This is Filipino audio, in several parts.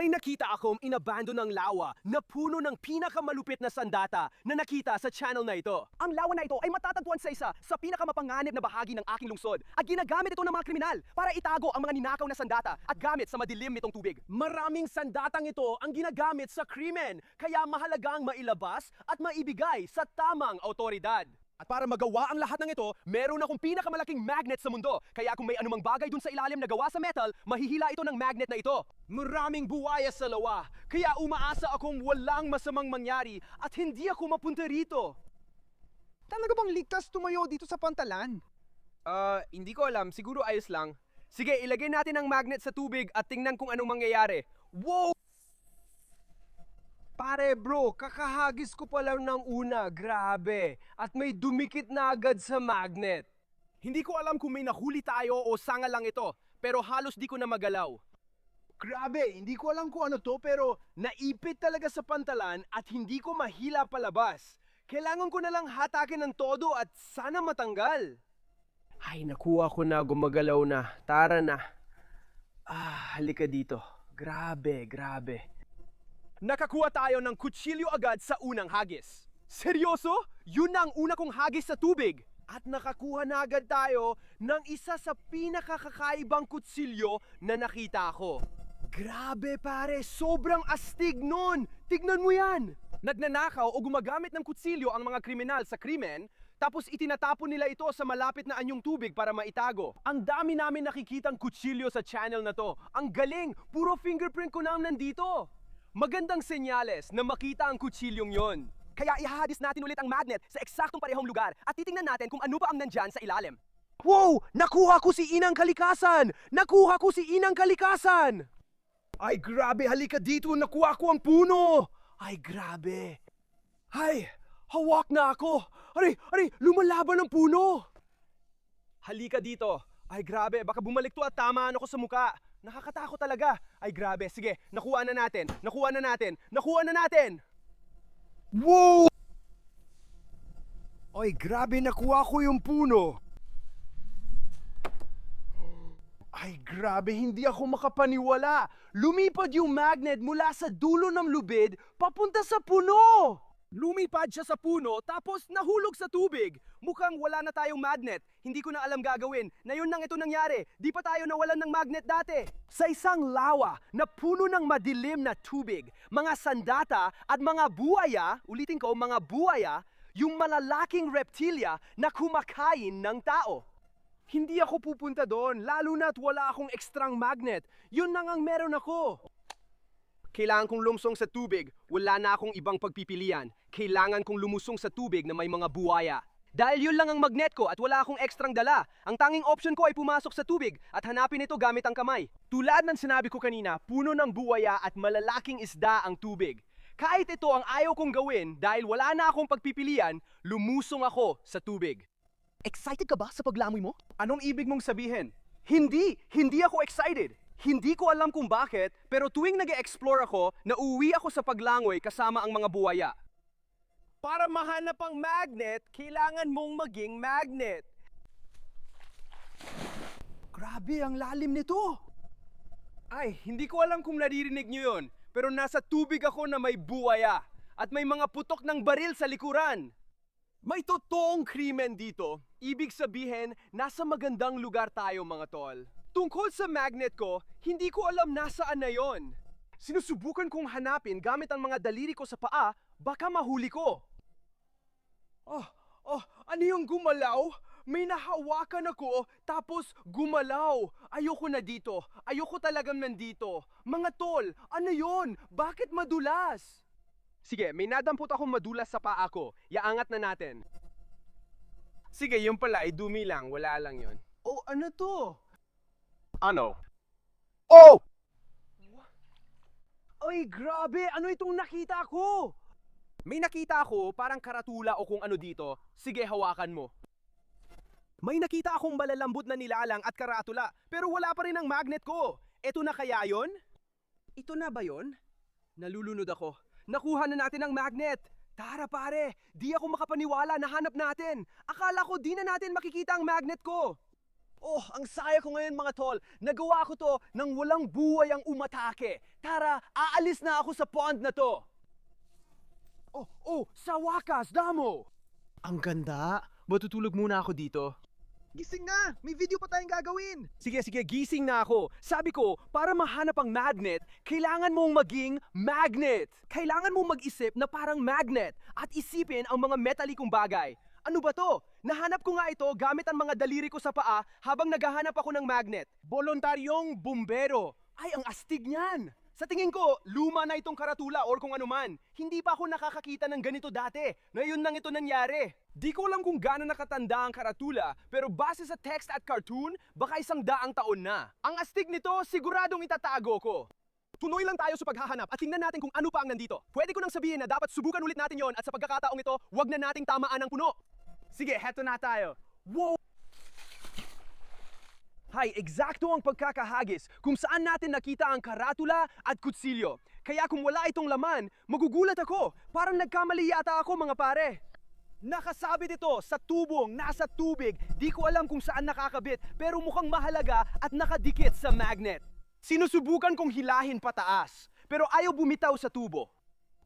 May nakita akong inabandonang lawa na puno ng pinakamalupit na sandata na nakita sa channel na ito. Ang lawa na ito ay matatagpuan sa isa sa pinakamapanganib na bahagi ng aking lungsod at ginagamit ito ng mga kriminal para itago ang mga ninakaw na sandata at gamit sa madilim nitong tubig. Maraming sandatang ito ang ginagamit sa krimen, kaya mahalagang mailabas at maibigay sa tamang autoridad. At para magawa ang lahat ng ito, meron akong pinakamalaking magnet sa mundo. Kaya kung may anumang bagay dun sa ilalim na gawa sa metal, mahihila ito ng magnet na ito. Maraming buwaya sa lawa, kaya umaasa akong walang masamang mangyari at hindi ako mapunta rito. Talaga bang ligtas tumayo dito sa pantalan? Hindi ko alam. Siguro ayos lang. Sige, ilagay natin ang magnet sa tubig at tingnan kung anong mangyayari. Wow! Pare bro, kakahagis ko pa lang ng una. Grabe. At may dumikit na agad sa magnet. Hindi ko alam kung may nahuli tayo o sanga lang ito, pero halos di ko na magalaw. Grabe, hindi ko alam kung ano to, pero naipit talaga sa pantalan at hindi ko mahila palabas. Kailangan ko na lang hatakin ng todo at sana matanggal. Ay, nakuha ko na, gumagalaw na. Tara na. Halika dito. Grabe, grabe. Nakakuha tayo ng kutsilyo agad sa unang hagis. Seryoso? Yun na ang una kong hagis sa tubig. At nakakuha na agad tayo ng isa sa pinakakakaibang kutsilyo na nakita ko. Grabe pare, sobrang astig nun! Tignan mo yan! Nagnanakaw o gumagamit ng kutsilyo ang mga kriminal sa krimen, tapos itinatapon nila ito sa malapit na anyong tubig para maitago. Ang dami namin nakikitang kutsilyo sa channel na to. Ang galing! Puro fingerprint ko na nandito! Magandang senyales na makita ang kutsilyong yon. Kaya ihahadis natin ulit ang magnet sa eksaktong parehong lugar at titingnan natin kung ano pa ang nandyan sa ilalim. Wow! Nakuha ko si Inang Kalikasan! Nakuha ko si Inang Kalikasan! Ay grabe, halika dito! Nakuha ko ang puno! Ay grabe! Ay, hawak na ako! Aray, lumalaban ang puno! Halika dito! Ay grabe, baka bumalik to at tamaan ako sa muka. Nakakatakot talaga. Ay grabe, sige, nakuha na natin. Wow! Ay grabe, nakuha ko yung puno. Ay grabe, hindi ako makapaniwala. Lumipad yung magnet mula sa dulo ng lubid papunta sa puno. Lumipad siya sa puno tapos nahulog sa tubig. Mukhang wala na tayong magnet. Hindi ko na alam gagawin. Na yun nang ito nangyari. Di pa tayo nawalan ng magnet dati. Sa isang lawa na puno ng madilim na tubig, mga sandata at mga buhaya, ulitin ko, mga buhaya, yung malalaking reptilya na kumakain ng tao. Hindi ako pupunta doon, lalo na't wala akong ekstrang magnet. Yun nang ang meron ako. Kailangan kong lumsong sa tubig. Wala na akong ibang pagpipilian. Kailangan kong lumusong sa tubig na may mga buhaya. Dahil yun lang ang magnet ko at wala akong ekstrang dala. Ang tanging option ko ay pumasok sa tubig at hanapin ito gamit ang kamay. Tulad ng sinabi ko kanina, puno ng buhaya at malalaking isda ang tubig. Kahit ito ang ayaw kong gawin dahil wala na akong pagpipilian, lumusong ako sa tubig. Excited ka ba sa paglangoy mo? Anong ibig mong sabihin? Hindi ako excited. Hindi ko alam kung bakit, pero tuwing nag-e-explore ako, nauwi ako sa paglangoy kasama ang mga buwaya. Para mahanap ang magnet, kailangan mong maging magnet. Grabe, ang lalim nito. Ay, hindi ko alam kung naririnig nyo yun, pero nasa tubig ako na may buwaya at may mga putok ng baril sa likuran. May totoong krimen dito. Ibig sabihin, nasa magandang lugar tayo mga tol. Tungkol sa magnet ko, hindi ko alam nasaan na yon. Sinusubukan kong hanapin gamit ang mga daliri ko sa paa, baka mahuli ko. Ano yung gumalaw? May nahawakan ako, tapos gumalaw. Ayoko na dito. Ayoko talagang nandito. Mga tol, ano yon? Bakit madulas? Sige, may nadampot akong madulas sa paa ko. Iaangat na natin. Sige, yung pala ay dumi lang. Wala lang yon. Oh, ano to? Ano? Oh! Ay, grabe! Ano itong nakita ko? May nakita ako, parang karatula o kung ano dito. Sige, hawakan mo. May nakita akong malalambot na nilalang at karatula, pero wala pa rin ang magnet ko. Ito na kaya yon? Ito na ba yon? Nalulunod ako. Nakuha na natin ang magnet. Tara pare, di ako makapaniwala na hanap natin. Akala ko di na natin makikita ang magnet ko. Oh, ang saya ko ngayon mga tol. Nagawa ko to nang walang buhay ang umatake. Tara, aalis na ako sa pond na to. Sa wakas, damo! Ang ganda. Matutulog muna ako dito. Gising na! May video pa tayong gagawin! Sige, gising na ako. Sabi ko, para mahanap ang magnet, kailangan mong maging magnet. Kailangan mong mag-isip na parang magnet at isipin ang mga metalikong bagay. Ano ba to? Nahanap ko nga ito gamit ang mga daliri ko sa paa habang naghahanap ako ng magnet. Voluntaryong bumbero. Ay, ang astig niyan! Sa tingin ko, luma na itong karatula or kung ano man. Hindi pa ako nakakakita ng ganito dati. Ngayon lang ito nangyari. Di ko alam kung gaano nakatanda ang karatula, pero base sa text at cartoon, baka 100 taon na. Ang astig nito, siguradong itatago ko. Tuloy lang tayo sa paghahanap at tingnan natin kung ano pa ang nandito. Pwede ko nang sabihin na dapat subukan ulit natin yon at sa pagkakataong ito, wag na nating tamaan ng puno. Sige, heto na tayo. Wow! Hay, eksakto ang pagkakahagis kung saan natin nakita ang karatula at kutsilyo. Kaya kung wala itong laman, magugulat ako. Parang nagkamali yata ako mga pare. Nakasabit ito sa tubong, nasa tubig. Di ko alam kung saan nakakabit, pero mukhang mahalaga at nakadikit sa magnet. Sinusubukan kong hilahin pataas, pero ayaw bumitaw sa tubo.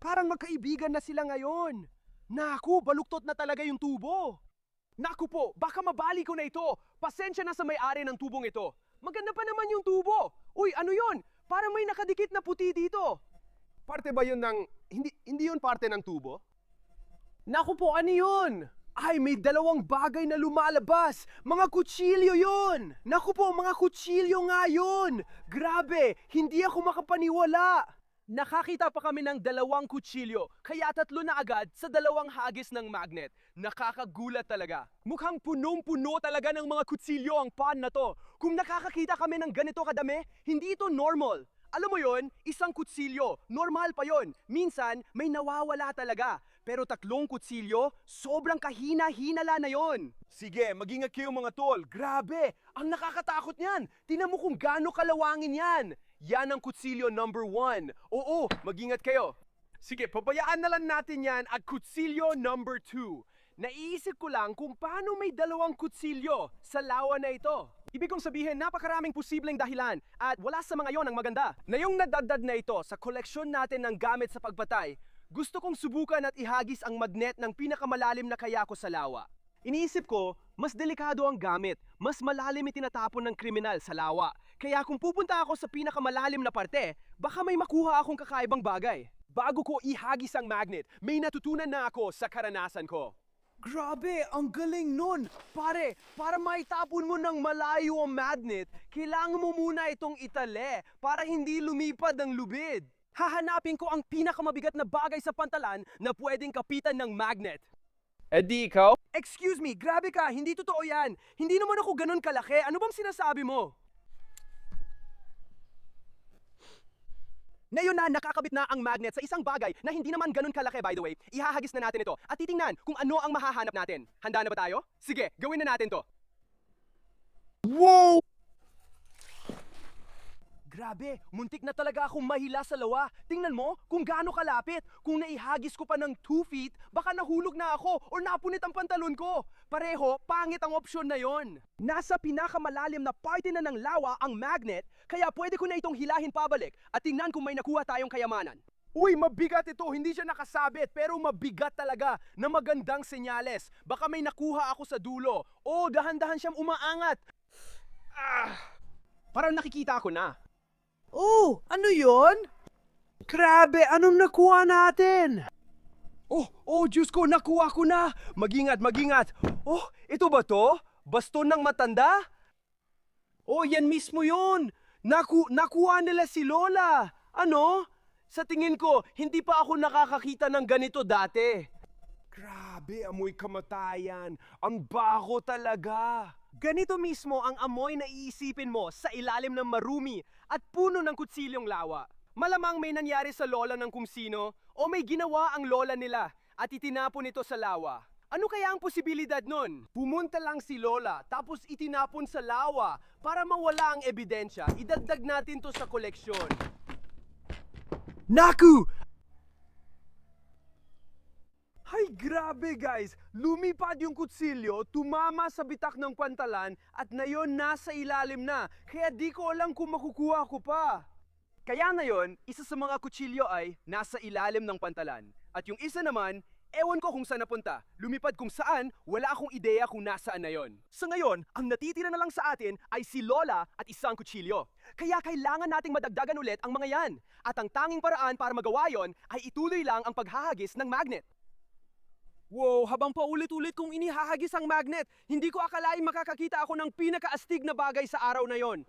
Parang magkaibigan na sila ngayon. Naku, baluktot na talaga yung tubo. Naku po, baka mabali ko na ito. Pasensya na sa may-ari ng tubong ito. Maganda pa naman yung tubo. Uy, ano yon? Parang may nakadikit na puti dito. Parte ba yun ng... Hindi yun parte ng tubo? Naku po, ano yun? Ay, may dalawang bagay na lumalabas. Mga kutsilyo yun. Naku po, mga kutsilyo nga yun. Grabe, hindi ako makapaniwala. Nakakita pa kami ng 2 kutsilyo, kaya 3 na agad sa 2 hagis ng magnet. Nakakagulat talaga. Mukhang punong-puno talaga ng mga kutsilyo ang pan na to. Kung nakakakita kami ng ganito kadami, hindi ito normal. Alam mo yon, 1 kutsilyo, normal pa yon. Minsan, may nawawala talaga. Pero 3 kutsilyo, sobrang kahina-hinala na yon. Sige, mag-ingat kayo mga tol. Grabe, ang nakakatakot niyan. Tingnan mo kung gaano kalawangin yan. Yan ang kutsilyo number 1. Oo, mag-ingat kayo. Sige, pabayaan na lang natin yan at kutsilyo number 2. Naiisip ko lang kung paano may 2 kutsilyo sa lawa na ito. Ibig kong sabihin, napakaraming posibleng dahilan at wala sa mga yon ang maganda. Na yung nadadad na ito sa koleksyon natin ng gamit sa pagpatay, gusto kong subukan at ihagis ang magnet ng pinakamalalim na kayako sa lawa. Iniisip ko, mas delikado ang gamit, mas malalim itinatapon ng kriminal sa lawa. Kaya kung pupunta ako sa pinakamalalim na parte, baka may makuha akong kakaibang bagay. Bago ko ihagis ang magnet, may natutunan na ako sa karanasan ko. Grabe, ang galing nun! Pare, para maitapon mo ng malayo ang magnet, kailangan mo muna itong itali para hindi lumipad ang lubid. Hahanapin ko ang pinakamabigat na bagay sa pantalan na pwedeng kapitan ng magnet. Di ikaw? Excuse me, grabe ka, hindi totoo yan. Hindi naman ako ganun kalaki. Ano bang sinasabi mo? Ngayon na nakakabit na ang magnet sa isang bagay na hindi naman ganun kalaki by the way, ihahagis na natin ito at titingnan kung ano ang mahahanap natin. Handa na ba tayo? Sige, gawin na natin to. Wow! Grabe, muntik na talaga akong mahila sa lawa. Tingnan mo kung gaano kalapit. Kung naihagis ko pa ng 2 feet, baka nahulog na ako o napunit ang pantalon ko. Pareho, pangit ang opsyon na yon. Nasa pinakamalalim na parte na ng lawa ang magnet, kaya pwede ko na itong hilahin pabalik at tingnan kung may nakuha tayong kayamanan. Uy, mabigat ito. Hindi siya nakasabit, pero mabigat talaga na magandang senyales. Baka may nakuha ako sa dulo. Oh, dahan-dahan siyang umaangat. Parang nakikita ko na. Oh, ano yon? Grabe, anong nakuha natin? Oh, Diyos ko, nakuha ko na. Mag-ingat. Oh, ito ba to? Baston ng matanda? Oh, yan mismo yun. Nakuha nila si Lola. Ano? Sa tingin ko, hindi pa ako nakakakita ng ganito dati. Grabe, amoy kamatayan. Ang baho talaga. Ganito mismo ang amoy na iisipin mo sa ilalim ng marumi at puno ng kutsilyong lawa. Malamang may nangyari sa lola ng kung sino o may ginawa ang lola nila at itinapon ito sa lawa. Ano kaya ang posibilidad nun? Pumunta lang si lola tapos itinapon sa lawa para mawala ang ebidensya. Idagdag natin to sa koleksyon. Naku! Ay, grabe! Grabe guys, lumipad yung kutsilyo, tumama sa bitak ng pantalan at ngayon nasa ilalim na. Kaya di ko alam kung makukuha ko pa. Kaya ngayon, isa sa mga kutsilyo ay nasa ilalim ng pantalan. At yung isa naman, ewan ko kung saan napunta. Lumipad kung saan, wala akong ideya kung nasaan na yon. Sa ngayon, ang natitira na lang sa atin ay si Lola at isang kutsilyo. Kaya kailangan nating madagdagan ulit ang mga yan. At ang tanging paraan para magawa yon ay ituloy lang ang paghahagis ng magnet. Wow, habang paulit-ulit kong inihahagis ang magnet, hindi ko akalaing makakakita ako ng pinakaastig na bagay sa araw na yon.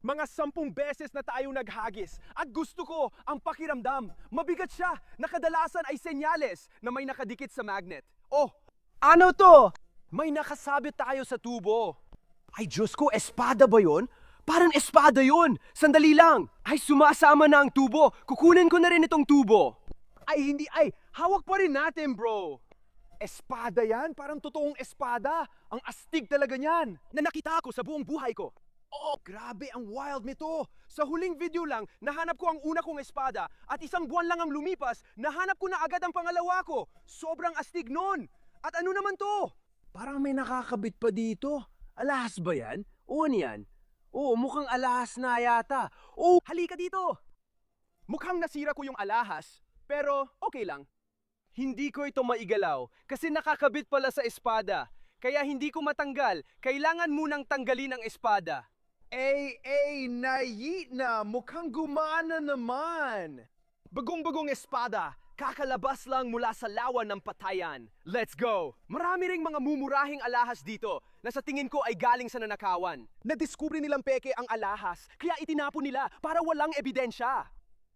Mga 10 beses na tayo naghagis at gusto ko ang pakiramdam. Mabigat siya na kadalasan ay senyales na may nakadikit sa magnet. Oh, ano to? May nakasabit tayo sa tubo. Ay Diyos ko, espada ba yun? Parang espada yun. Sandali lang. Ay sumasama na ang tubo. Kukunin ko na rin itong tubo. Ay hindi, hawak pa rin natin bro. Espada yan? Parang totoong espada. Ang astig talaga niyan. Na nakita ko sa buong buhay ko. Oh, grabe ang wild nito. Sa huling video lang, nahanap ko ang una kong espada at isang buwan lang ang lumipas, nahanap ko na agad ang pangalawa ko. Sobrang astig nun. At ano naman to? Parang may nakakabit pa dito. Alahas ba yan? O ano yan? Oo, mukhang alahas na yata. Oh, halika dito. Mukhang nasira ko yung alahas, pero okay lang. Hindi ko ito maigalaw kasi nakakabit pala sa espada. Kaya hindi ko matanggal. Kailangan munang tanggalin ang espada. Nayi na, mukhang gumana naman. Bagong-bagong espada, kakalabas lang mula sa lawan ng patayan. Let's go! Marami ring mga mumurahing alahas dito na sa tingin ko ay galing sa nanakawan. Nadiskubre nilang peke ang alahas, kaya itinapon nila para walang ebidensya.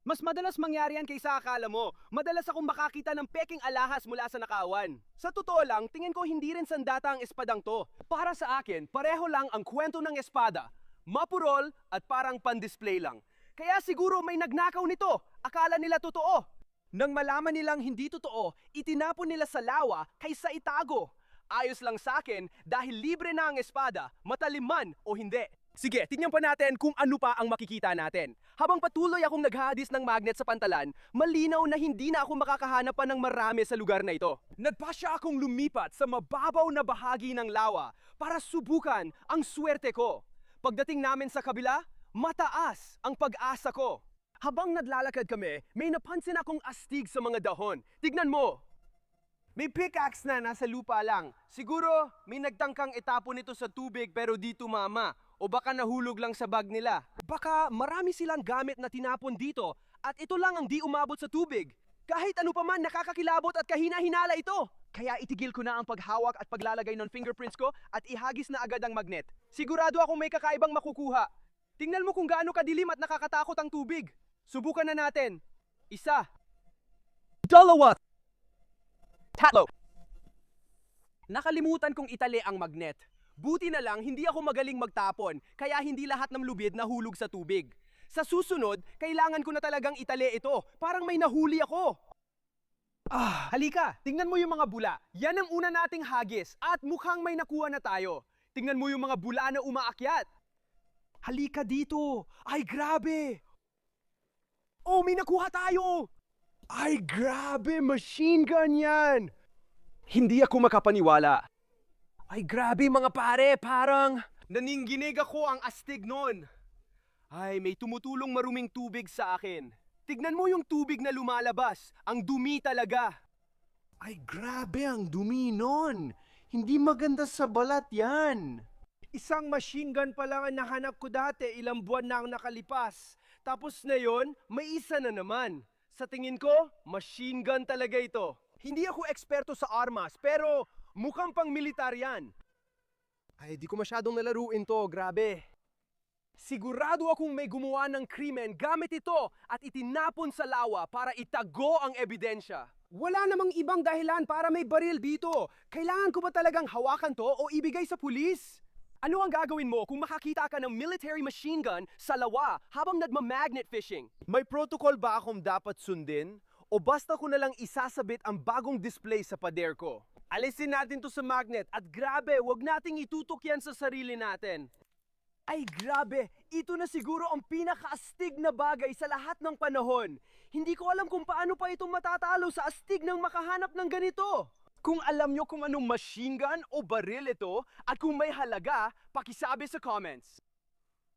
Mas madalas mangyari yan kaysa akala mo. Madalas akong makakita ng peking alahas mula sa nakawan. Sa totoo lang, tingin ko hindi rin sandata ang espadang to. Para sa akin, pareho lang ang kwento ng espada. Mapurol at parang pan-display lang. Kaya siguro may nagnakaw nito. Akala nila totoo. Nang malaman nilang hindi totoo, itinapon nila sa lawa kaysa itago. Ayos lang sa akin dahil libre na ang espada, matalim man o hindi. Sige, tingnan pa natin kung ano pa ang makikita natin. Habang patuloy akong naghahadis ng magnet sa pantalan, malinaw na hindi na ako makakahanap pa ng marami sa lugar na ito. Nagpasya akong lumipat sa mababaw na bahagi ng lawa para subukan ang swerte ko. Pagdating namin sa kabila, mataas ang pag-asa ko. Habang naglalakad kami, may napansin akong astig sa mga dahon. Tignan mo! May pickaxe na nasa lupa lang. Siguro may nagtangkang itapon ito sa tubig pero di tumama. O baka nahulog lang sa bag nila. Baka marami silang gamit na tinapon dito at ito lang ang di umabot sa tubig. Kahit ano pa man, nakakakilabot at kahina-hinala ito. Kaya itigil ko na ang paghawak at paglalagay ng fingerprints ko at ihagis na agad ang magnet. Sigurado akong may kakaibang makukuha. Tingnan mo kung gaano kadilim at nakakatakot ang tubig. Subukan na natin. 1, 2, 3. Nakalimutan kong itali ang magnet. Buti na lang hindi ako magaling magtapon, kaya hindi lahat ng lubid nahulog sa tubig. Sa susunod, kailangan ko na talagang itali ito. Parang may nahuli ako. Halika, tingnan mo yung mga bula. Yan ang una nating hagis at mukhang may nakuha na tayo. Tingnan mo yung mga bula na umaakyat. Halika dito. Ay, grabe. Oh, may nakuha tayo. Ay, grabe. Machine gun yan. Hindi ako makapaniwala. Ay, grabe mga pare. Parang naninginig ako ang astig nun. Ay, may tumutulong maruming tubig sa akin. Tignan mo yung tubig na lumalabas. Ang dumi talaga. Ay, grabe ang dumi nun. Hindi maganda sa balat yan. Isang machine gun pa lang ang nahanap ko dati. Ilang buwan na ang nakalipas. Tapos na yon, may isa na naman. Sa tingin ko, machine gun talaga ito. Hindi ako eksperto sa armas, pero mukhang pang militar yan. Ay, di ko masyadong nalaruin to, grabe. Sigurado akong may gumawa ng krimen gamit ito at itinapon sa lawa para itago ang ebidensya. Wala namang ibang dahilan para may baril dito. Kailangan ko ba talagang hawakan to o ibigay sa pulis? Ano ang gagawin mo kung makakita ka ng military machine gun sa lawa habang nagma-magnet fishing? May protocol ba akong dapat sundin? O basta ko na lang isasabit ang bagong display sa pader ko? Alisin natin to sa magnet at grabe, wag nating itutok yan sa sarili natin. Ay grabe, ito na siguro ang pinakaastig na bagay sa lahat ng panahon. Hindi ko alam kung paano pa ito matatalo sa astig ng makahanap ng ganito. Kung alam nyo kung anong machine gun o baril ito at kung may halaga, pakisabi sa comments.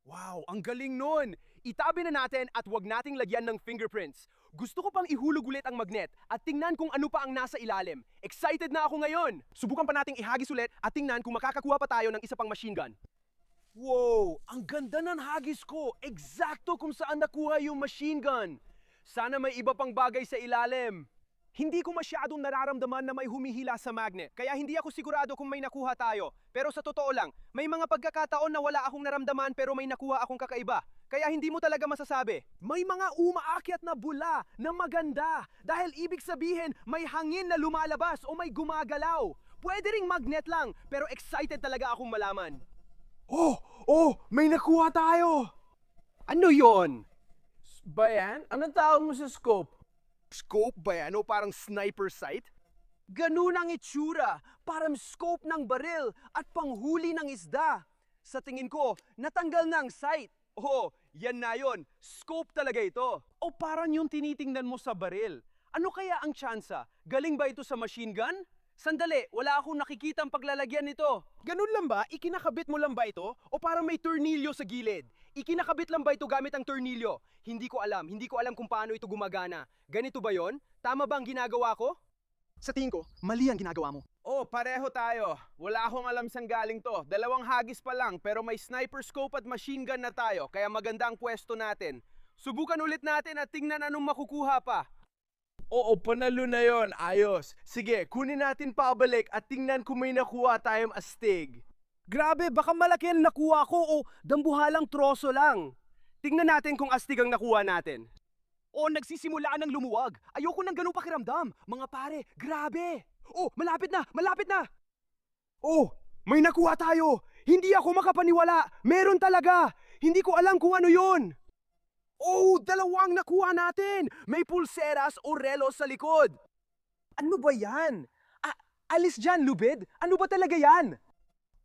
Wow, ang galing nun! Itabi na natin at wag nating lagyan ng fingerprints. Gusto ko pang ihulog ulit ang magnet at tingnan kung ano pa ang nasa ilalim. Excited na ako ngayon! Subukan pa nating ihagis ulit at tingnan kung makakakuha pa tayo ng isa pang machine gun. Wow! Ang ganda ng hagis ko! Eksakto kung saan nakuha yung machine gun! Sana may iba pang bagay sa ilalim. Hindi ko masyadong nararamdaman na may humihila sa magnet, kaya hindi ako sigurado kung may nakuha tayo. Pero sa totoo lang, may mga pagkakataon na wala akong naramdaman pero may nakuha akong kakaiba. Kaya hindi mo talaga masasabi. May mga umaakyat na bula na maganda dahil ibig sabihin may hangin na lumalabas o may gumagalaw. Pwede ring magnet lang, pero excited talaga akong malaman. Oh, may nakuha tayo! Ano yon? Ba yan? Anong tawag mo sa scope? Scope ba yan o parang sniper sight? Ganun ang itsura, parang scope ng baril at panghuli ng isda. Sa tingin ko, natanggal na ang sight. Oh, yan na yon. Scope talaga ito. O parang yung tinitingnan mo sa baril. Ano kaya ang tsansa? Galing ba ito sa machine gun? Sandali, wala akong nakikitang paglalagyan nito. Ganun lang ba? Ikinakabit mo lang ba ito? O parang may tornilyo sa gilid? Ikinakabit lang ba ito gamit ang tornilyo? Hindi ko alam kung paano ito gumagana. Ganito ba yon? Tama ba ang ginagawa ko? Sa tingin ko, mali ang ginagawa mo. Oh, pareho tayo. Wala akong alam saan galing to. 2 hagis pa lang, pero may sniper scope at machine gun na tayo, kaya maganda ang pwesto natin. Subukan ulit natin at tingnan anong makukuha pa. Oo, panalo na yon. Ayos. Sige, kunin natin pabalik at tingnan kung may nakuha tayong astig. Grabe, baka malaki ang nakuha ko o dambuhalang troso lang. Tingnan natin kung astig ang nakuha natin. O, nagsisimula ng lumuwag. Ayoko ng ganung pakiramdam. Mga pare, grabe. Oh, malapit na, malapit na. Oh, may nakuha tayo. Hindi ako makapaniwala. Meron talaga. Hindi ko alam kung ano yon. Oh, 2 nakuha natin. May pulseras o relo sa likod. Ano ba yan? Alis dyan, lubid. Ano ba talaga yan?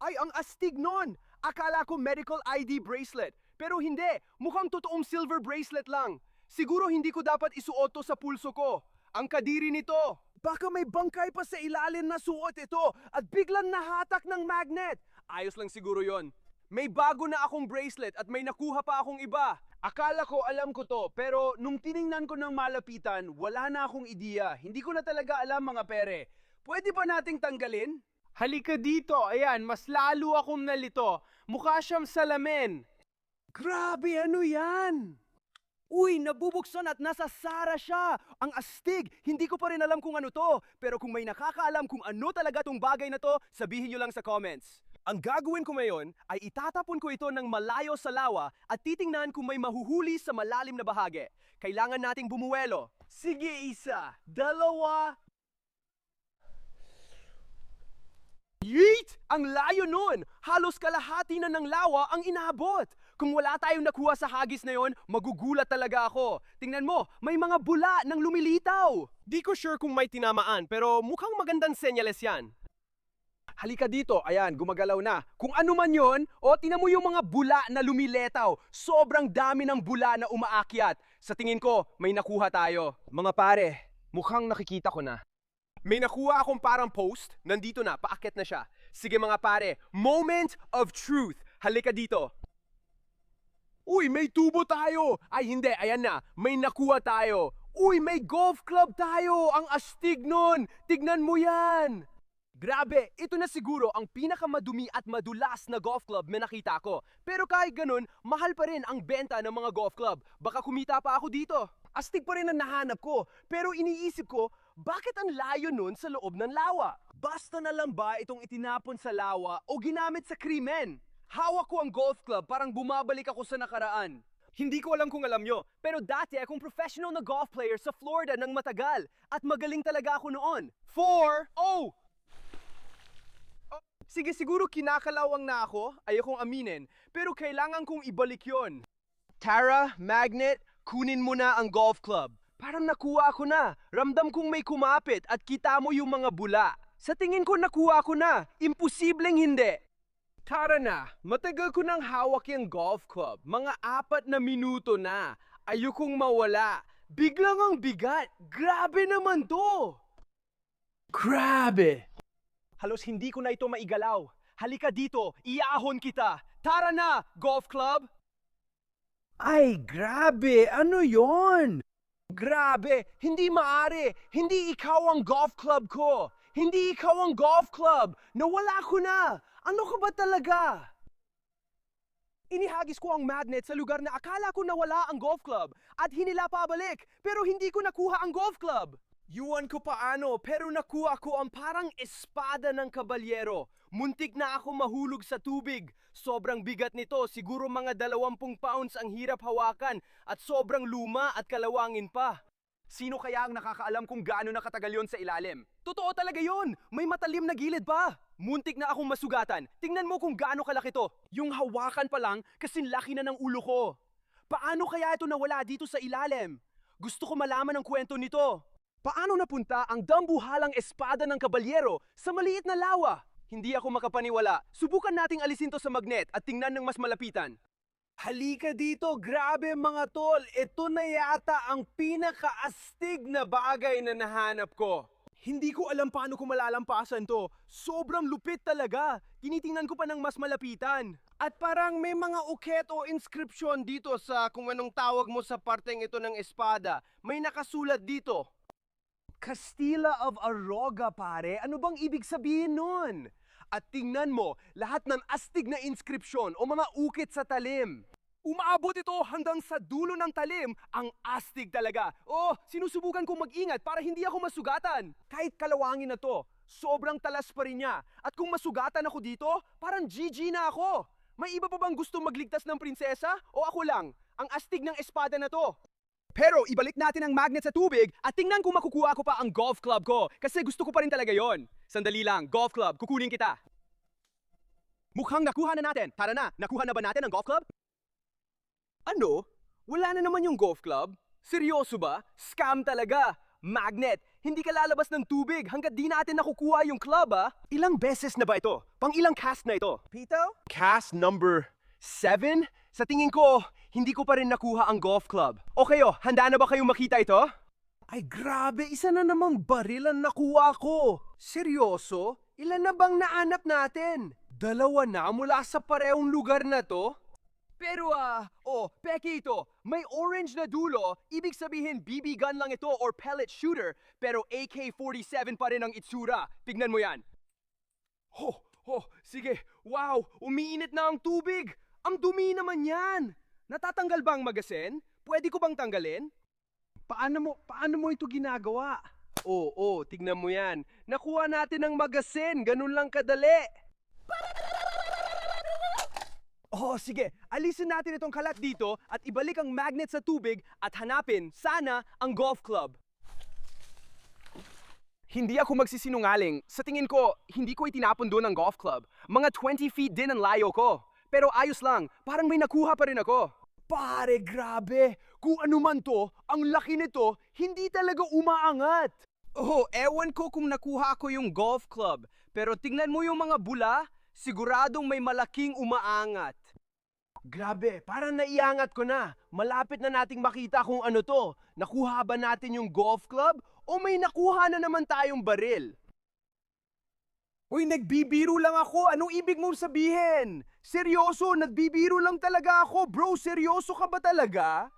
Ay, ang astig nun! Akala ko medical ID bracelet. Pero hindi, mukhang totoong silver bracelet lang. Siguro hindi ko dapat isuot to sa pulso ko. Ang kadiri nito. Baka may bangkay pa sa ilalim na suot ito at biglang nahatak ng magnet. Ayos lang siguro yon. May bago na akong bracelet at may nakuha pa akong iba. Akala ko alam ko to, pero nung tiningnan ko ng malapitan, wala na akong ideya. Hindi ko na talaga alam mga pere. Pwede ba nating tanggalin? Halika dito, ayan, mas lalo akong nalito. Mukha siyang salamin. Grabe, ano yan? Uy, nabubuksan at nasasara siya. Ang astig, hindi ko pa rin alam kung ano to. Pero kung may nakakaalam kung ano talaga tong bagay na to, sabihin nyo lang sa comments. Ang gagawin ko ngayon ay itatapon ko ito ng malayo sa lawa at titingnan kung may mahuhuli sa malalim na bahagi. Kailangan nating bumuwelo. Sige, 1, 2... Yeet! Ang layo nun! Halos kalahati na ng lawa ang inaabot. Kung wala tayong nakuha sa hagis na yon, magugulat talaga ako. Tingnan mo, may mga bula nang lumilitaw. Di ko sure kung may tinamaan, pero mukhang magandang senyales yan. Halika dito, ayan, gumagalaw na. Kung ano man yon, tinan mo yung mga bula na lumiletaw. Sobrang dami ng bula na umaakyat. Sa tingin ko, may nakuha tayo. Mga pare, mukhang nakikita ko na. May nakuha akong parang post, nandito na, paakyat na siya. Sige mga pare, moment of truth. Halika dito. Uy, may tubo tayo! Ay hindi, ayan na, may nakuha tayo. Uy, may golf club tayo! Ang astig nun! Tignan mo yan! Grabe, ito na siguro ang pinakamadumi at madulas na golf club na nakita ko. Pero kahit ganun, mahal pa rin ang benta ng mga golf club. Baka kumita pa ako dito. Astig pa rin ang nahanap ko. Pero iniisip ko, bakit ang layo nun sa loob ng lawa? Basta na lang ba itong itinapon sa lawa o ginamit sa krimen? Hawak ko ang golf club, parang bumabalik ako sa nakaraan. Hindi ko alam kung alam nyo, pero dati akong professional na golf player sa Florida ng matagal. At magaling talaga ako noon. 4-0! Sige, siguro kinakalawang na ako, ayokong aminin, pero kailangan kong ibalik yon. Tara, Magnet, kunin mo na ang golf club. Parang nakuha ko na. Ramdam kong may kumapit at kita mo yung mga bula. Sa tingin ko nakuha ko na. Imposibleng hindi. Tara na, matagal ko nang hawak yung golf club. Mga 4 na minuto na. Ayokong mawala. Biglang ang bigat. Grabe naman to. Grabe! Halos hindi ko na ito maigalaw. Halika dito, iahon kita. Tara na, golf club! Ay, grabe! Ano yon? Grabe! Hindi maari! Hindi ikaw ang golf club ko! Hindi ikaw ang golf club! Nawala ko na! Ano ka ba talaga? Inihagis ko ang magnet sa lugar na akala ko nawala ang golf club at hinila pabalik pero hindi ko nakuha ang golf club. Yuan ko paano pero nakuha ko ang parang espada ng kabalyero. Muntik na ako mahulog sa tubig. Sobrang bigat nito, siguro mga 20 pounds ang hirap hawakan at sobrang luma at kalawangin pa. Sino kaya ang nakakaalam kung gaano nakatagal yon sa ilalim? Totoo talaga yon! May matalim na gilid pa! Muntik na akong masugatan. Tingnan mo kung gaano kalaki to. Yung hawakan pa lang, kasing laki na ng ulo ko. Paano kaya ito nawala dito sa ilalim? Gusto ko malaman ang kwento nito. Paano napunta ang dambuhalang espada ng kabalyero sa maliit na lawa? Hindi ako makapaniwala. Subukan nating alisin to sa magnet at tingnan ng mas malapitan. Halika dito, grabe mga tol. Ito na yata ang pinakaastig na bagay na nahanap ko. Hindi ko alam paano ko malalampasan to. Sobrang lupit talaga. Tinitingnan ko pa ng mas malapitan. At parang may mga uket o inscription dito sa kung anong tawag mo sa parteng ito ng espada. May nakasulat dito. Castilla of Arroga, pare. Ano bang ibig sabihin nun? At tingnan mo, lahat ng astig na inskripsyon o mga ukit sa talim. Umaabot ito hanggang sa dulo ng talim. Ang astig talaga. Oh, sinusubukan kong mag-ingat para hindi ako masugatan. Kahit kalawangin na to, sobrang talas pa rin niya. At kung masugatan ako dito, parang GG na ako. May iba pa bang gusto magligtas ng prinsesa? O ako lang? Ang astig ng espada na to. Pero ibalik natin ang magnet sa tubig at tingnan kung makukuha ko pa ang golf club ko kasi gusto ko pa rin talaga yon. Sandali lang, golf club, kukunin kita. Mukhang nakuha na natin. Tara na, nakuha na ba natin ang golf club? Ano? Wala na naman yung golf club? Seryoso ba? Scam talaga. Magnet, hindi ka lalabas ng tubig hanggat di natin nakukuha yung club ah. Ilang beses na ba ito? Pang ilang cast na ito? Pito? Cast number 7? Sa tingin ko, hindi ko pa rin nakuha ang golf club. Okay oh, handa na ba kayong makita ito? Ay grabe, isa na namang baril ang nakuha ko. Seryoso? Ilan na bang naanap natin? 2 na mula sa parehong lugar na to? Pero peki ito. May orange na dulo, ibig sabihin BB gun lang ito or pellet shooter, pero AK-47 pa rin ang itsura. Tignan mo yan. Sige. Wow, umiinit na ang tubig. Ang dumi naman yan. Natatanggal ba ang magasin? Pwede ko bang tanggalin? Paano mo ito ginagawa? Oo, tignan mo yan. Nakuha natin ang magasin, ganun lang kadali. Sige. Alisin natin itong kalat dito at ibalik ang magnet sa tubig at hanapin, sana, ang golf club. Hindi ako magsisinungaling. Sa tingin ko, hindi ko itinapon doon ang golf club. Mga 20 feet din ang layo ko. Pero ayos lang, parang may nakuha pa rin ako. Pare, grabe! Kung ano man to, ang laki nito, hindi talaga umaangat. Ewan ko kung nakuha ko yung golf club. Pero tingnan mo yung mga bula, siguradong may malaking umaangat. Grabe, parang naiangat ko na. Malapit na nating makita kung ano to. Nakuha ba natin yung golf club o may nakuha na naman tayong baril? Uy, nagbibiro lang ako. Anong ibig mong sabihin? Seryoso, nagbibiro lang talaga ako. Bro, seryoso ka ba talaga?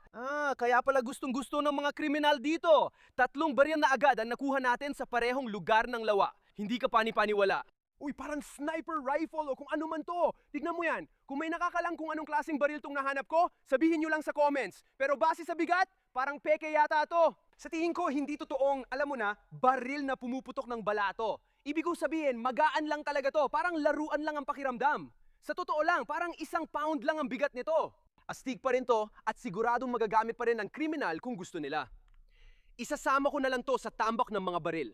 Kaya pala gustong-gusto ng mga kriminal dito. 3 baril na agad ang nakuha natin sa parehong lugar ng lawa. Hindi ka pani-paniwala. Uy, parang sniper rifle o kung ano man to. Tignan mo yan. Kung may nakakalam kung anong klaseng baril tong nahanap ko, sabihin nyo lang sa comments. Pero base sa bigat, parang peke yata to. Sa tingin ko, hindi totoong, alam mo na, baril na pumuputok ng balato. Ibig kong sabihin, magaan lang talaga to. Parang laruan lang ang pakiramdam. Sa totoo lang, parang 1 pound lang ang bigat nito. Astig pa rin to at siguradong magagamit pa rin ng kriminal kung gusto nila. Isasama ko na lang to sa tambak ng mga baril.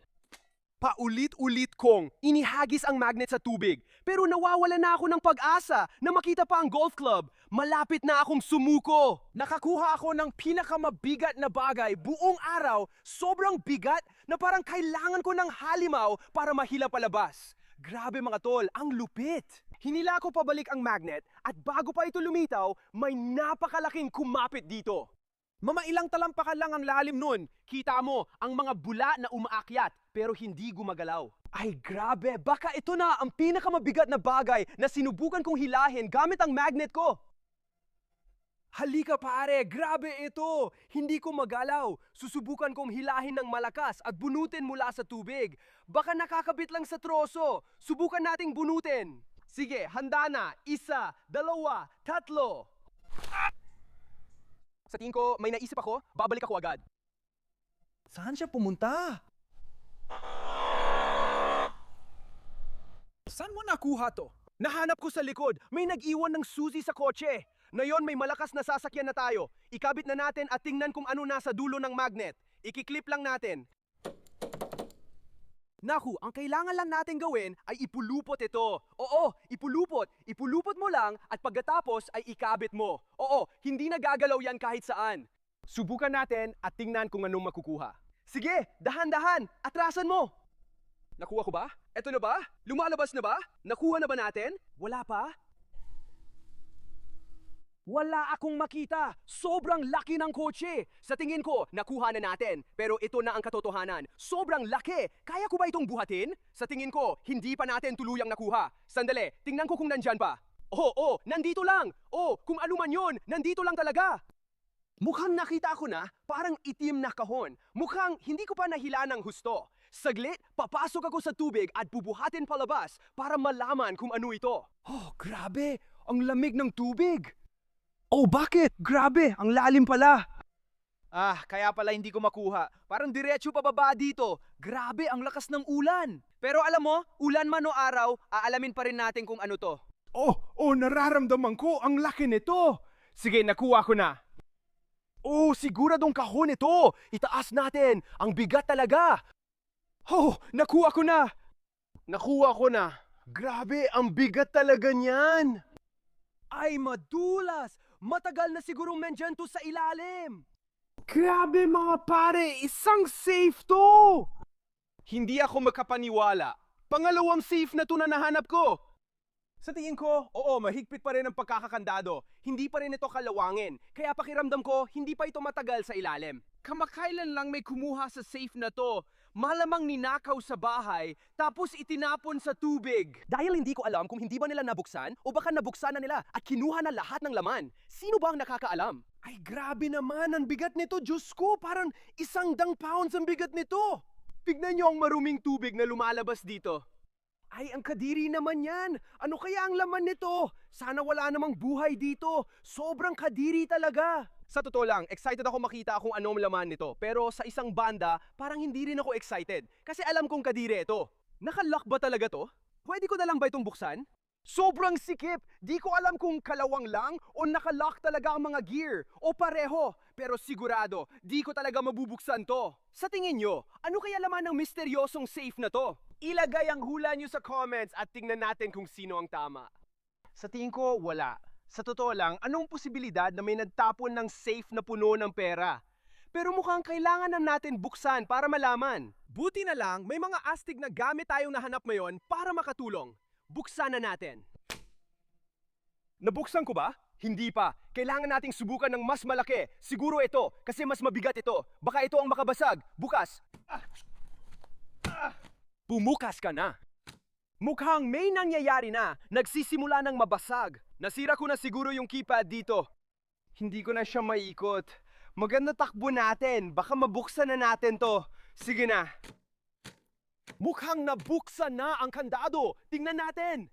Paulit-ulit kong inihagis ang magnet sa tubig pero nawawala na ako ng pag-asa na makita pa ang golf club. Malapit na akong sumuko. Nakakuha ako ng pinakamabigat na bagay buong araw, sobrang bigat na parang kailangan ko ng halimaw para mahila palabas. Grabe mga tol, ang lupit. Hinila ko pabalik ang magnet at bago pa ito lumitaw, may napakalaking kumapit dito. Mamailang talampakan lang ang lalim nun. Kita mo, ang mga bula na umaakyat, pero hindi gumagalaw. Ay grabe, baka ito na ang pinakamabigat na bagay na sinubukan kong hilahin gamit ang magnet ko. Halika pare, grabe ito! Hindi ko magalaw. Susubukan kong hilahin ng malakas at bunutin mula sa tubig. Baka nakakabit lang sa troso. Subukan nating bunutin. Sige, handa na. 1, 2, 3. Sa tingin ko, may naisip ako, babalik ako agad. Saan siya pumunta? Saan mo nakuha to? Nahanap ko sa likod. May nag-iwan ng susi sa kotse. Ngayon may malakas na sasakyan na tayo. Ikabit na natin at tingnan kung ano nasa dulo ng magnet. Ikiklip lang natin. Naku, ang kailangan lang natin gawin ay ipulupot ito. Oo, ipulupot. Ipulupot mo lang at pagkatapos ay ikabit mo. Oo, hindi nagagalaw yan kahit saan. Subukan natin at tingnan kung anong makukuha. Sige, dahan-dahan. Atrasan mo. Nakuha ko ba? Eto na ba? Lumalabas na ba? Nakuha na ba natin? Wala pa? Wala akong makita. Sobrang laki ng kotse. Sa tingin ko, nakuha na natin. Pero ito na ang katotohanan. Sobrang laki. Kaya ko ba itong buhatin? Sa tingin ko, hindi pa natin tuluyang nakuha. Sandali, tingnan ko kung nandyan pa. Oh, nandito lang. Oh, kung ano man yun, nandito lang talaga. Mukhang nakita ko na, parang itim na kahon. Mukhang hindi ko pa nahila ng husto. Saglit, papasok ako sa tubig at bubuhatin palabas para malaman kung ano ito. Oh, grabe! Ang lamig ng tubig! Oh, bakit? Grabe, ang lalim pala. Kaya pala hindi ko makuha. Parang diretso pababa dito. Grabe, ang lakas ng ulan. Pero alam mo, ulan man o araw, aalamin pa rin natin kung ano to. Oh, nararamdaman ko ang laki nito. Sige, nakuha ko na. Oh, siguradong kahon ito. Itaas natin. Ang bigat talaga. Oh, nakuha ko na. Nakuha ko na. Grabe, ang bigat talaga niyan. Ay, madulas. Matagal na sigurong nandyan to sa ilalim. Grabe mga pare, isang safe to! Hindi ako makapaniwala. Pangalawang safe na to na nahanap ko. Sa tingin ko, oo, mahigpit pa rin ang pagkakakandado. Hindi pa rin ito kalawangin. Kaya pakiramdam ko, hindi pa ito matagal sa ilalim. Kamakailan lang may kumuha sa safe na to. Malamang ninakaw sa bahay, tapos itinapon sa tubig. Dahil hindi ko alam kung hindi ba nila nabuksan o baka nabuksan na nila at kinuha na lahat ng laman. Sino ba ang nakakaalam? Ay grabe naman, ang bigat nito, Diyos ko, parang 100 pounds ang bigat nito. Tignan niyo ang maruming tubig na lumalabas dito. Ay, ang kadiri naman yan. Ano kaya ang laman nito? Sana wala namang buhay dito. Sobrang kadiri talaga. Sa totoo lang, excited ako makita kung anong laman nito. Pero sa isang banda, parang hindi rin ako excited. Kasi alam kong kadiri ito. Nakalock ba talaga to? Pwede ko na lang ba itong buksan? Sobrang sikip! Di ko alam kung kalawang lang o nakalock talaga ang mga gear. O pareho. Pero sigurado, di ko talaga mabubuksan to. Sa tingin nyo, ano kaya laman ng misteryosong safe na to? Ilagay ang hula nyo sa comments at tingnan natin kung sino ang tama. Sa tingin ko, wala. Sa totoo lang, anong posibilidad na may nagtapon ng safe na puno ng pera? Pero mukhang kailangan na natin buksan para malaman. Buti na lang, may mga astig na gamit tayong nahanap ngayon para makatulong. Buksan na natin. Nabuksan ko ba? Hindi pa. Kailangan nating subukan ng mas malaki. Siguro ito, kasi mas mabigat ito. Baka ito ang makabasag. Bukas. Bumukas ka na. Mukhang may nangyayari na. Nagsisimula ng mabasag. Nasira ko na siguro yung keypad dito. Hindi ko na siya maiikot. Maganda takbo natin. Baka mabuksan na natin to. Sige na. Mukhang nabuksan na ang kandado. Tingnan natin.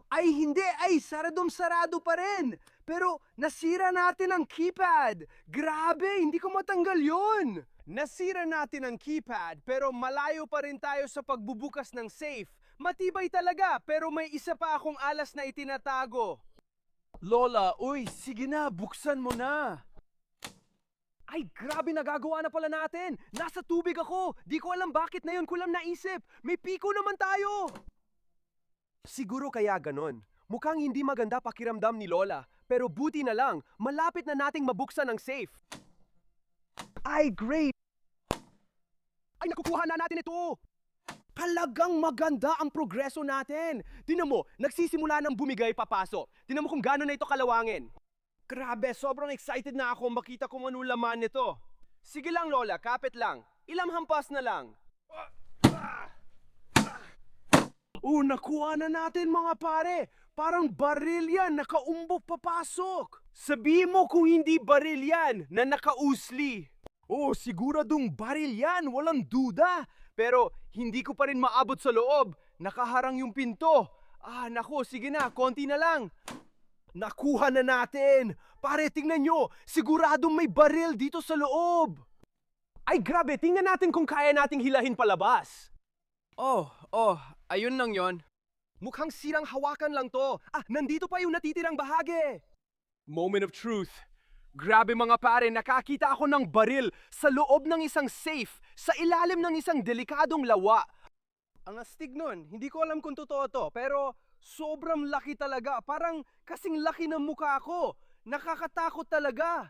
Ay hindi, ay saradong-sarado pa rin. Pero nasira natin ang keypad. Grabe, hindi ko matanggal yon. Nasira natin ang keypad pero malayo pa rin tayo sa pagbubukas ng safe. Matibay talaga pero may isa pa akong alas na itinatago. Lola, uy, sige na, buksan mo na. Ay, grabe, nagagawa na pala natin. Nasa tubig ako. Di ko alam bakit na yun ko lang naisip. May piko naman tayo. Siguro kaya ganon. Mukhang hindi maganda pakiramdam ni Lola. Pero buti na lang, malapit na nating mabuksan ang safe. Ay, great. Ay, nakukuha na natin ito. Talagang maganda ang progreso natin. Tingnan mo, nagsisimula ng bumigay papasok. Tingnan mo kung gano'n na ito kalawangin. Grabe, sobrang excited na ako makita kung anong laman nito. Sige lang Lola, kapit lang. Ilang hampas na lang. Nakuha na natin mga pare. Parang baril yan, nakaumbok papasok. Sabihin mo kung hindi baril yan, na nakausli. Siguradong baril yan, walang duda. Pero hindi ko pa rin maabot sa loob. Nakaharang yung pinto. Nako, sige na, konti na lang. Nakuha na natin! Pare, tingnan nyo! Siguradong may baril dito sa loob! Ay, grabe! Tingnan natin kung kaya nating hilahin palabas! Ayun lang yon. Mukhang sirang hawakan lang to. Nandito pa yung natitirang bahagi! Moment of truth. Grabe mga pare, nakakita ako ng baril sa loob ng isang safe, sa ilalim ng isang delikadong lawa. Ang astig nun, hindi ko alam kung totoo to, pero sobrang laki talaga. Parang kasing laki ng mukha ko. Nakakatakot talaga.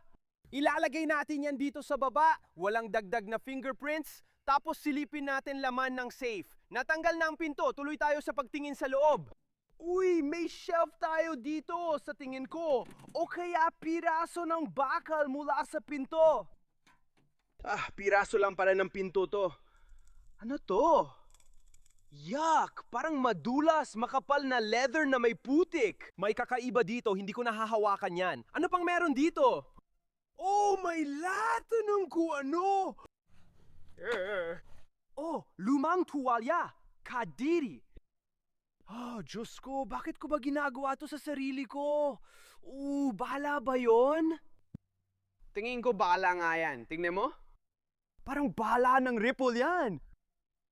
Ilalagay natin yan dito sa baba. Walang dagdag na fingerprints. Tapos silipin natin laman ng safe. Natanggal na ang pinto. Tuloy tayo sa pagtingin sa loob. Uy, may shelf tayo dito sa tingin ko. O kaya piraso ng bakal mula sa pinto. Piraso lang pala ng pinto to. Ano to? Yuck! Parang madulas, makapal na leather na may putik. May kakaiba dito, hindi ko nahahawakan yan. Ano pang meron dito? May lato ng kung ano! Lumang tuwalya! Kadiri! Diyos ko, bakit ko ba ginagawa to sa sarili ko? Bala ba yon? Tingin ko bala nga yan. Tingnan mo? Parang bala ng ripple yan!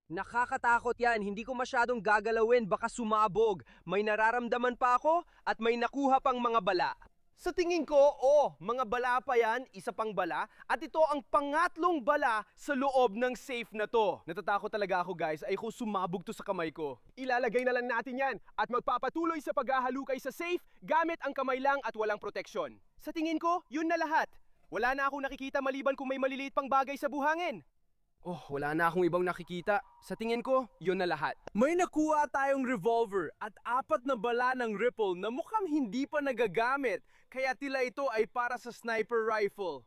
Nakakatakot yan, hindi ko masyadong gagalawin, baka sumabog. May nararamdaman pa ako at may nakuha pang mga bala. Sa tingin ko, mga bala pa yan, isa pang bala, at ito ang pangatlong bala sa loob ng safe na to. Natatakot talaga ako guys, ay ko sumabog to sa kamay ko. Ilalagay na lang natin yan at magpapatuloy sa paghahalukay sa safe gamit ang kamay lang at walang proteksyon. Sa tingin ko, yun na lahat. Wala na akong nakikita maliban kung may maliliit pang bagay sa buhangin. Wala na akong ibang nakikita. Sa tingin ko, yun na lahat. May nakuha tayong revolver at 4 na bala ng ripple na mukhang hindi pa nagagamit. Kaya tila ito ay para sa sniper rifle.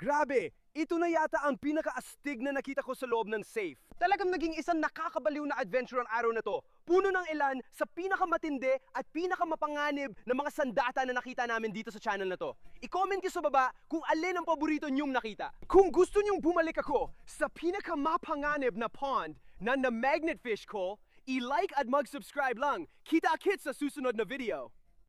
Grabe! Ito na yata ang pinaka-astig na nakita ko sa loob ng safe. Talagang naging isang nakakabaliw na adventure ang araw na to. Puno ng ilan sa pinakamatindi at pinakamapanganib na mga sandata na nakita namin dito sa channel na to. I-comment nyo sa baba kung alin ang paborito nyong nakita. Kung gusto nyong bumalik ako sa pinakamapanganib na pond na magnet fish ko, i-like at mag-subscribe lang. Kita-kits sa susunod na video.